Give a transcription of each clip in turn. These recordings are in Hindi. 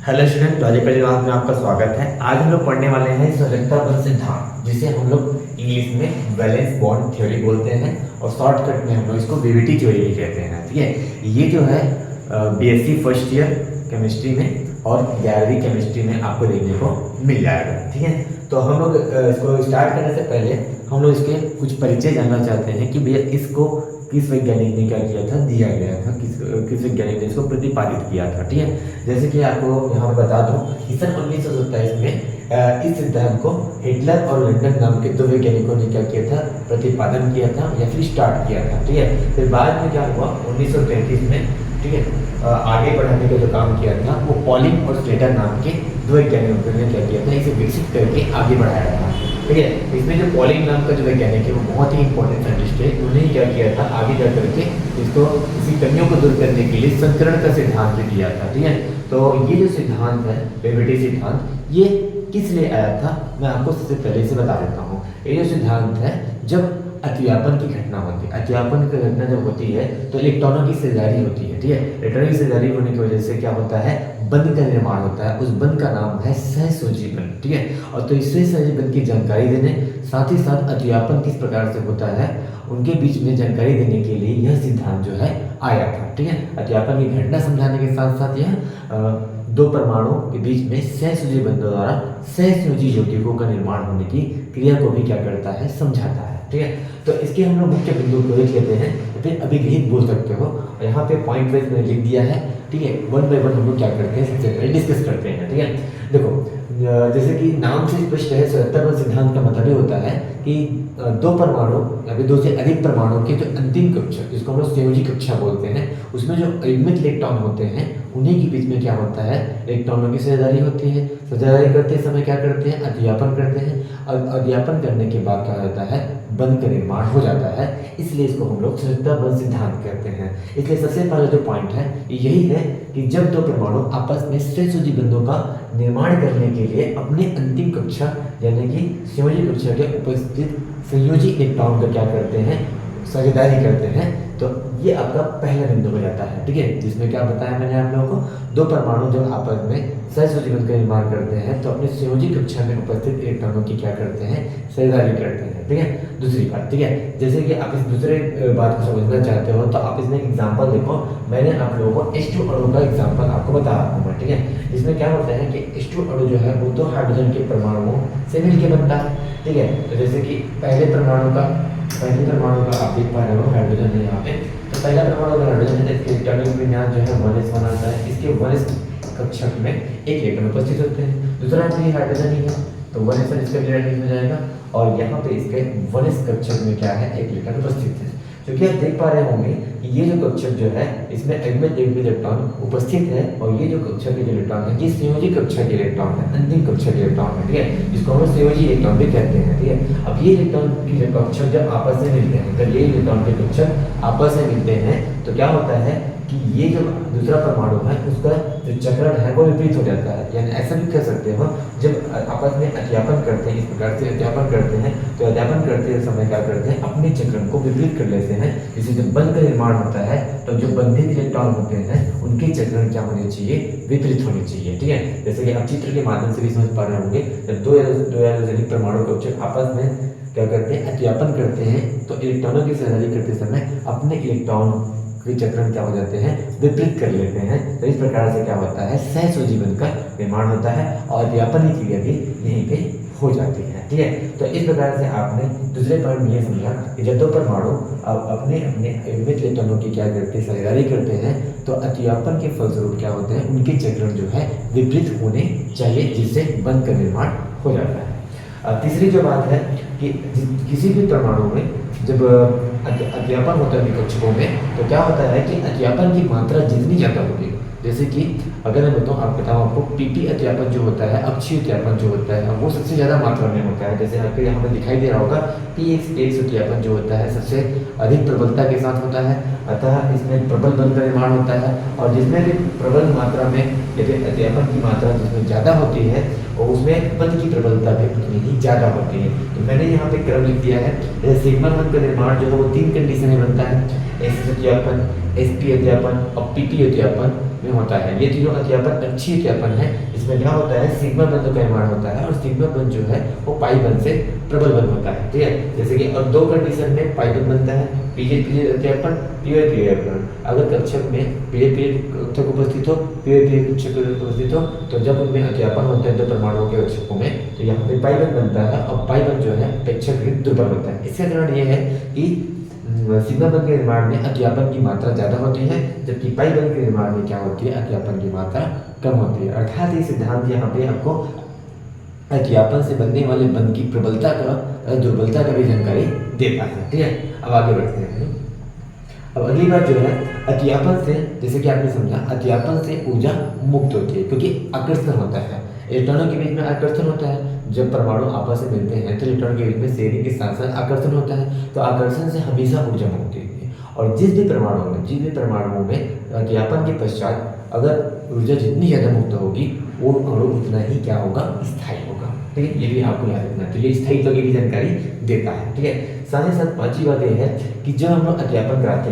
हेलो स्टूडेंट, लॉजिकल जवाब में आपका स्वागत है। आज हम लोग पढ़ने वाले हैं सजगता बल सिद्धांत, जिसे हम लोग इंग्लिश में वैलेंस बॉन्ड थ्योरी बोलते हैं और शॉर्टकट में हम लोग इसको वीवीटी थ्योरी भी कहते हैं। ठीक है, ये जो है बीएससी फर्स्ट ईयर केमिस्ट्री में और 11वीं केमिस्ट्री में आपको देखने को मिल जाएगा। ठीक है, तो हम लोग इसको स्टार्ट करने से पहले हम लोग इसके कुछ परिचय जानना चाहते हैं कि भैया इसको किस वैज्ञानिक ने क्या किया था, दिया गया था, किस वैज्ञानिक ने इसको प्रतिपादित किया था। ठीक है, जैसे कि आपको यहाँ पर बता दूं कि सन 1927 में इस सिद्धांत को हिटलर और लंदन नाम के दो वैज्ञानिकों ने क्या किया था, प्रतिपादन किया था या फिर स्टार्ट किया था। ठीक है, फिर बाद में क्या हुआ 1933 में, ठीक है, आगे बढ़ाने का जो काम किया था वो पॉलिंग और स्लेटर नाम के दो वैज्ञानिकों ने क्या किया था, इसे विकसित करके आगे बढ़ाया था। ठीक है, इसमें जो पॉलिंग नाम का जो वैज्ञानिक है वो बहुत ही इंपॉर्टेंट साइंटिस्ट है। उन्होंने क्या किया था, आगे जा करके इसको इसी कमियों को दूर करने के लिए संकरण का सिद्धांत भी दिया था। ठीक है, तो ये जो सिद्धांत है वेविटी सिद्धांत, ये किस लिए आया था मैं आपको सबसे पहले से बता देता हूँ। ये जो सिद्धांत है, जब अतिव्यापन की घटना होती है, अतिव्यापन की घटना जब होती है तो इलेक्ट्रॉनों की सेजारी होती है। ठीक है, इलेक्ट्रॉनों की सेजारी होने की वजह से क्या होता है, बंध का निर्माण होता है। उस बंध का नाम है सहसंयोजी बंध। ठीक है, और तो इस सहसंयोजी बंध की जानकारी देने, साथ ही साथ अतिव्यापन किस प्रकार से होता है उनके बीच में जानकारी देने के लिए यह सिद्धांत जो है आया था। ठीक है, अतिव्यापन की घटना समझाने के साथ साथ यह दो परमाणुओं के बीच में सहसंयोजी बंधों द्वारा सहसंयोजी यौगिकों का निर्माण होने की क्रिया को भी क्या करता है, समझाता है। ठीक है, तो इसके हम लोग मुख्य बिंदु को देख लेते हैं, फिर अभिगृहित बोल सकते हो, और यहाँ पे पॉइंट वाइज मैंने लिख दिया है। ठीक है, वन बाय वन हम लोग क्या करते हैं, सबसे पहले डिस्कस करते हैं। ठीक है, देखो जैसे कि नाम से स्पष्ट है, सजगता बल सिद्धांत का मतलब ये होता है कि दो परमाणु या फिर दो से अधिक परमाणु के जो अंतिम कक्षा, जिसको हम लोग संयोजी कक्षा बोलते हैं, उसमें जो अयुग्मित इलेक्ट्रॉन होते हैं उन्हीं के बीच में क्या होता है, इलेक्ट्रॉनों की साझेदारी होती है। साझेदारी करते समय क्या करते हैं, अतिव्यापन करते हैं, और अतिव्यापन करने के बाद क्या होता है, बंध का निर्माण हो जाता है। इसलिए इसको हम लोग सजगता बल सिद्धांत कहते हैं। इसलिए सबसे पहला जो पॉइंट है यही है कि जब दो परमाणु आपस में सहसंयोजी बंधों का निर्माण करने के लिए अपने अंतिम कक्षा यानी कि संयोजी कक्षा के उपस्थित संयोजी इलेक्ट्रॉन का क्या करते हैं, साझेदारी करते हैं, तो ये आपका पहला बिंदु हो जाता है। ठीक है, जिसमें क्या बताया मैंने आप लोगों को, दो परमाणु जब आपस में सहसंयोजी बंध का निर्माण करते हैं तो अपने संयोजी कक्षा में उपस्थित इलेक्ट्रॉनों की क्या करते हैं, साझेदारी करते हैं। ठीक है, दूसरी बात, ठीक है, जैसे कि आप इस दूसरे बात को समझना चाहते हो तो आप इसमें एग्जाम्पल देखो। मैंने आप लोगों को H2 अणु का एग्जाम्पल आपको बता रहा हूँ मैं। ठीक है, इसमें क्या होता है कि H2 अणु जो है वो दो हाइड्रोजन के परमाणुओं से मिलकर बनता है। ठीक है, तो जैसे कि पहले परमाणु का आप देख पा रहे हो हाइड्रोजन है यहाँ पे, तो पहला परमाणु अगर हाइड्रोजन है तो इसके इलेक्ट्रॉनिक विन्यास जो है 1s1 आता है। इसके 1s कक्षक में एक इलेक्ट्रॉन उपस्थित होते हैं। दूसरा भी हाइड्रोजन ही है तो 1s1 इसका भी रेडियस हो जाएगा, और यहाँ पे इसके 1s कक्षक में क्या है, एक इलेक्ट्रॉन उपस्थित है। क्योंकि आप देख पा रहे होंगे कि ये जो कक्षक जो है इसमें अयुग्मित इलेक्ट्रॉन उपस्थित है, और ये जो कक्षक के इलेक्ट्रॉन है ये संयोजी कक्षा के इलेक्ट्रॉन है, अंतिम कक्षा के इलेक्ट्रॉन है। ठीक है, जिसको हम संयोजी इलेक्ट्रॉन भी कहते हैं। ठीक है, अब ये इलेक्ट्रॉन की कक्षक जब आपस में मिलते हैं, जब ये इलेक्ट्रॉन के कक्षक आपस में मिलते हैं तो क्या होता है कि ये जो दूसरा परमाणु है उसका जो चक्रण है वो विपरीत हो जाता है। यानी ऐसा भी कह सकते हो, जब आपस में अध्यापन करते हैं, इस प्रकार से अध्यापन करते हैं तो अध्यापन करते समय क्या करते हैं, अपने चक्रण को विपरीत कर लेते हैं। जिससे जब बंध का निर्माण होता है तो जो बंधित इलेक्ट्रॉन होते हैं उनके चक्रण क्या होने चाहिए, विपरीत होने चाहिए। ठीक है, जैसे कि आप चित्र के माध्यम से भी समझ पा रहे होंगे, जब दो या अधिक परमाणु कक्षक आपस में क्या करते हैं, अध्यापन करते हैं तो इलेक्ट्रॉनों की साझेदारी करते समय अपने इलेक्ट्रॉन के चक्रण क्या हो जाते हैं, विपरीत कर लेते हैं। तो इस प्रकार से क्या होता है, सहसंयोजी बंध का निर्माण होता है और अध्यापन की क्रिया भी यहीं पे हो जाती है। ठीक है, तो इस प्रकार से आपने दूसरे पॉइंट में ये समझा कि जब दो परमाणु अपने अयुग्मित इलेक्ट्रॉनों की क्या करते हैं, साझेदारी करते हैं, तो अतिव्यापन के फलस्वरूप क्या होते हैं, उनके चक्रण जो है विपरीत होने चाहिए, जिससे बंध का निर्माण हो जाता है। तीसरी जो बात है कि किसी भी परमाणु में जब अध्यापन होता है कक्षकों में तो क्या होता है कि अध्यापन की मात्रा जितनी ज़्यादा होगी, जैसे कि अगर मैं बताऊँ आपको पीपी अध्यापन जो होता है, अक्षीय अध्यापन जो होता है वो सबसे ज़्यादा मात्रा में होता है। जैसे आपको यहाँ पर दिखाई दे रहा होगा पीएक्स अध्यापन जो होता है सबसे अधिक प्रबलता के साथ होता है, अतः इसमें प्रबल बल का निर्माण होता है। और जिसमें भी प्रबल मात्रा में यदि अध्यापन की मात्रा जिसमें ज़्यादा होती है और उसमें बल की प्रबलता भी उतनी ही ज़्यादा होती है। तो मैंने यहाँ पे क्रम लिख दिया है, जैसे सिग्मा बल का निर्माण जो है वो 3 कंडीशन में बनता है, एसिड अध्यापन, एसपी अध्यापन और पीपी अध्यापन में होता है। ये तीनों अध्यापन अच्छी अध्यापन है। इसमें क्या होता है, सिग्मा बंध का निर्माण होता है और सिग्मा बंध जो है वो पाई बंध से प्रबल बंध होता है। ठीक है, जैसे कि और दो कंडीशन में पाई बंध बनता है, पीरियड पीरियड अध्यापन, पीरियड पीरियड अध्यापन। अगर कक्षक में पीरियड पीरियड कक्षक उपस्थित हो, पीरियड पीरियड कक्षक उपस्थित हो, तो जब उनमें अध्यापन होते हैं दो परमाणुओं के कक्षकों में, तो यहाँ पे पाई बंध बनता है और पाई बंध जो है अपेक्षाकृत दुर्बल होता है। इसका कारण ये है कि सिग्मा बंध के निर्माण में अध्यापन की मात्रा ज्यादा होती है, जबकि पाई बंध के निर्माण में क्या होती है, अध्यापन की मात्रा कम होती है। अर्थात ये सिद्धांत यहाँ पे आपको अध्यापन से बनने वाले बंध की प्रबलता का दुर्बलता का भी जानकारी देता है। ठीक है, अब आगे बढ़ते हैं। अब अगली बात जो है, अध्यापन से, जैसे कि आपने समझा, अध्यापन से ऊर्जा मुक्त होती है क्योंकि आकर्षण होता है, इलेक्ट्रॉनों के बीच में आकर्षण होता है। जब परमाणु आपस में मिलते हैं तो इलेक्ट्रॉन के बीच में शेयरिंग के साथ साथ आकर्षण होता है, तो आकर्षण से हमेशा ऊर्जा मुक्त होती है। और जिस भी परमाणुओं में अध्यापन के पश्चात अगर ऊर्जा जितनी ज़्यादा मुक्त होगी वो अणु उतना ही क्या होगा, स्थायी होगा। ठीक है, ये भी आपको याद रखना। तो ये स्थायित्व की भी जानकारी देता है। ठीक है, साथ ही साथ पांचवी बात यह है कि जब हम लोग अध्यापन कराते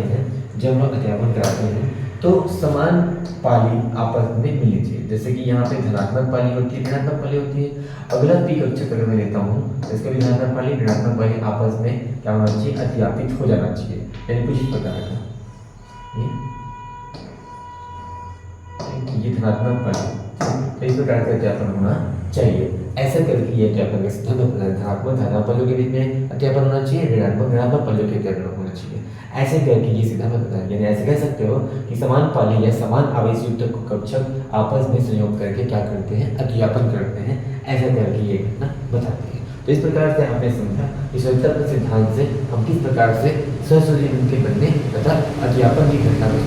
हैं तो समान पाली आपस में मिलनी चाहिए। जैसे कि यहाँ पे धनात्मक पाली होती है, ऋणात्मक पाली होती है। अगला पी कक्षक अगर मैं लेता हूँ तो इसका भी धनात्मक पाली ऋणात्मक पाली आपस में क्या होना चाहिए, अध्यापित हो जाना चाहिए, यानी कुछ इस प्रकार का ये धनात्मक पाली तो इस प्रकार का अध्यापन होना चाहिए। ऐसा करके ये अध्यापन धनात्मक धनात्मक पालियों के बीच में अध्यापन होना चाहिए, ऋणात्मक पालियों के अध्यापन होना चाहिए। ऐसे करके ये सीधा मतलब, यानी ऐसे कह सकते हो कि समान पाली या समान आवेश युक्त कक्षक आपस में संयोग करके क्या करते हैं, अध्यापन करते हैं। ऐसा करके ये घटना बताते हैं। तो इस प्रकार से आपने समझा कि स्वतंत्र सिद्धांत से हम किस प्रकार से सहसुजी के बनने तथा अध्यापन की घटना को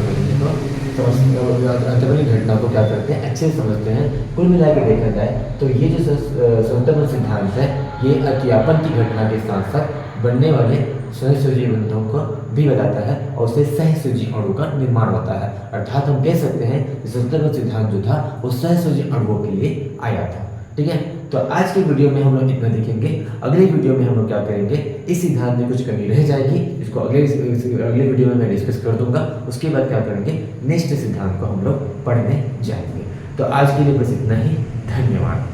समझने को अध्यापन की घटना को क्या करते हैं, अच्छे से समझते हैं। कुल मिलाकर देखा जाए तो ये जो स्वतंत्र सिद्धांत है ये अध्यापन की घटना के साथ साथ बनने वाले सहसुजी बंधों को भी बताता है और उससे सहसुजी अणु का निर्माण होता है। अर्थात हम कह सकते हैं कि स्वतंत्र सिद्धांत जो था वो सहसुजी अणुओं के लिए आया था। ठीक है, तो आज के वीडियो में हम लोग इतना देखेंगे। अगले वीडियो में हम लोग क्या करेंगे, इस सिद्धांत में कुछ कमी रह जाएगी, इसको अगले वीडियो में मैं डिस्कस कर दूंगा। उसके बाद क्या करेंगे, नेक्स्ट सिद्धांत को हम लोग पढ़ने जाएंगे। तो आज के लिए बस इतना ही। धन्यवाद।